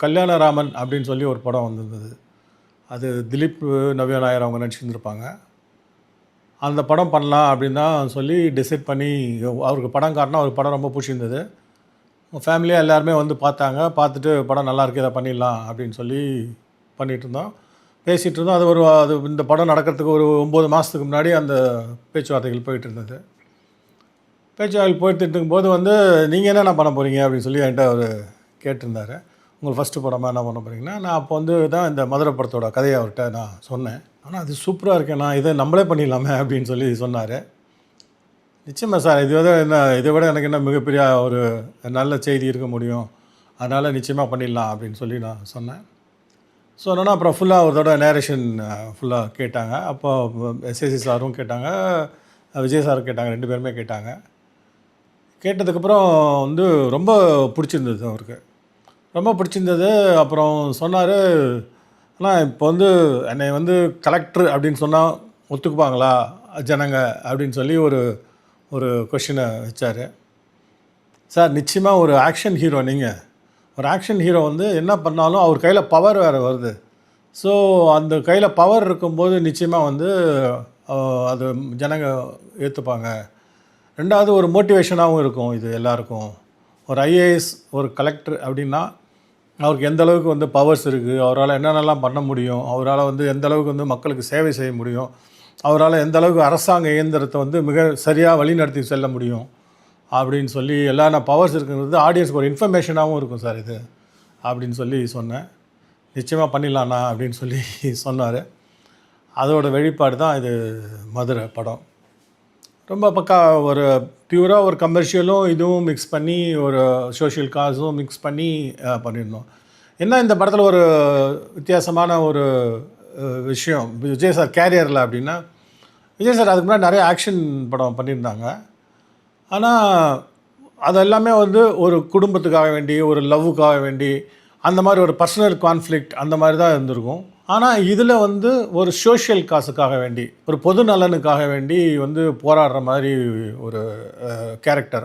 கல்யாணராமன் அப்படின்னு சொல்லி ஒரு படம் வந்திருந்தது. அது திலீப், நவ்யா நாயர் அவங்க நடிச்சிருந்துருப்பாங்க. அந்த படம் பண்ணலாம் அப்படின்னு தான் சொல்லி டிசைட் பண்ணி அவருக்கு படம் காட்டினா அவருக்கு படம் ரொம்ப பிடிச்சிருந்தது. ஃபேமிலியாக எல்லாருமே வந்து பார்த்தாங்க. பார்த்துட்டு படம் நல்லாயிருக்கு, இதை பண்ணிடலாம் அப்படின்னு சொல்லி பண்ணிகிட்ருந்தோம். பேசிகிட்டு இருந்தோம். அது இந்த படம் நடக்கிறதுக்கு ஒரு 9 மாதத்துக்கு முன்னாடி அந்த பேச்சுவார்த்தைகள் போயிட்டு இருந்தது. பேச்சுவார்த்தைகள் போயிட்டு இருக்கும்போது வந்து நீங்கள் என்னென்ன பண்ண போகிறீங்க அப்படின்னு சொல்லி என்கிட்ட அவர் கேட்டிருந்தார். உங்களுக்கு ஃபஸ்ட்டு படமாக என்ன பண்ண போகிறீங்கன்னா, நான் அப்போ வந்து தான் இந்த மதுரை படத்தோட கதையை அவர்கிட்ட நான் சொன்னேன். ஆனால் அது சூப்பராக இருக்கேண்ணா, இதை நம்மளே பண்ணிடலாமே அப்படின்னு சொல்லி சொன்னார். நிச்சயமாக சார், இதை விட எனக்கு என்ன மிகப்பெரிய ஒரு நல்ல செய்தி இருக்க முடியும், அதனால் நிச்சயமாக பண்ணிடலாம் அப்படின்னு சொல்லி நான் சொன்னேன். சொன்னோன்னா அப்புறம் ஃபுல்லாக ஒரு தடவை நேரேஷன் ஃபுல்லாக கேட்டாங்க. அப்போ எஸ்ஏசி சாரும் கேட்டாங்க, விஜய் சாரும் கேட்டாங்க, 2 பேருமே கேட்டாங்க. கேட்டதுக்கப்புறம் வந்து ரொம்ப பிடிச்சிருந்தது அவருக்கு, ரொம்ப பிடிச்சிருந்தது. அப்புறம் சொன்னார், ஆனால் இப்போ வந்து என்னை வந்து கலெக்டர் அப்படின்னு சொன்னால் ஒத்துக்குப்பாங்களா ஜனங்க அப்படின்னு சொல்லி ஒரு கொஷினை வச்சார். சார், நிச்சயமாக ஒரு ஆக்ஷன் ஹீரோ நீங்கள், ஒரு ஆக்ஷன் ஹீரோ வந்து என்ன பண்ணாலும் அவர் கையில் பவர் வேறு வருது. ஸோ அந்த கையில் பவர் இருக்கும்போது நிச்சயமாக வந்து அது ஜனங்க ஏற்றுப்பாங்க. 2வது ஒரு மோட்டிவேஷனாகவும் இருக்கும் இது எல்லாருக்கும். ஒரு ஐஏஎஸ், ஒரு கலெக்டர் அப்படின்னா அவருக்கு எந்த அளவுக்கு வந்து பவர்ஸ் இருக்குது, அவரால் என்னென்னலாம் பண்ண முடியும், அவரால் வந்து எந்த அளவுக்கு வந்து மக்களுக்கு சேவை செய்ய முடியும், அவரால் எந்த அளவுக்கு அரசாங்க இயந்திரத்தை வந்து மிக சரியாக வழிநடத்தி செல்ல முடியும் அப்படின்னு சொல்லி எல்லா பவர்ஸ் இருக்குங்கிறது ஆடியன்ஸுக்கு ஒரு இன்ஃபர்மேஷனாகவும் இருக்கும் சார் இது அப்படின்னு சொல்லி சொன்னேன். நிச்சயமாக பண்ணிடலாண்ணா அப்படின்னு சொல்லி சொன்னார். அதோட வெளிப்பாடு தான் இது மதுரை படம். ரொம்ப பக்கா ஒரு பியூராக ஒரு கமர்ஷியலும் இதுவும் மிக்ஸ் பண்ணி ஒரு சோஷியல் காஸும் மிக்ஸ் பண்ணி பண்ணியிருந்தோம். என்ன இந்த படத்தில் ஒரு வித்தியாசமான ஒரு விஷயம் விஜய் சார் கேரியரில் அப்படின்னா, விஜய் சார் அதுக்கு முன்னாடி நிறைய ஆக்ஷன் படம் பண்ணியிருந்தாங்க. ஆனால் அது எல்லாமே வந்து ஒரு குடும்பத்துக்காக வேண்டி, ஒரு லவ்வுக்காக வேண்டி, அந்த மாதிரி ஒரு பர்சனல் கான்ஃப்ளிக்ட் அந்த மாதிரி தான் இருந்திருக்கும். ஆனால் இதில் வந்து ஒரு சோஷியல் காசுக்காக வேண்டி, ஒரு பொது நலனுக்காக வேண்டி வந்து போராடுற மாதிரி ஒரு கேரக்டர்.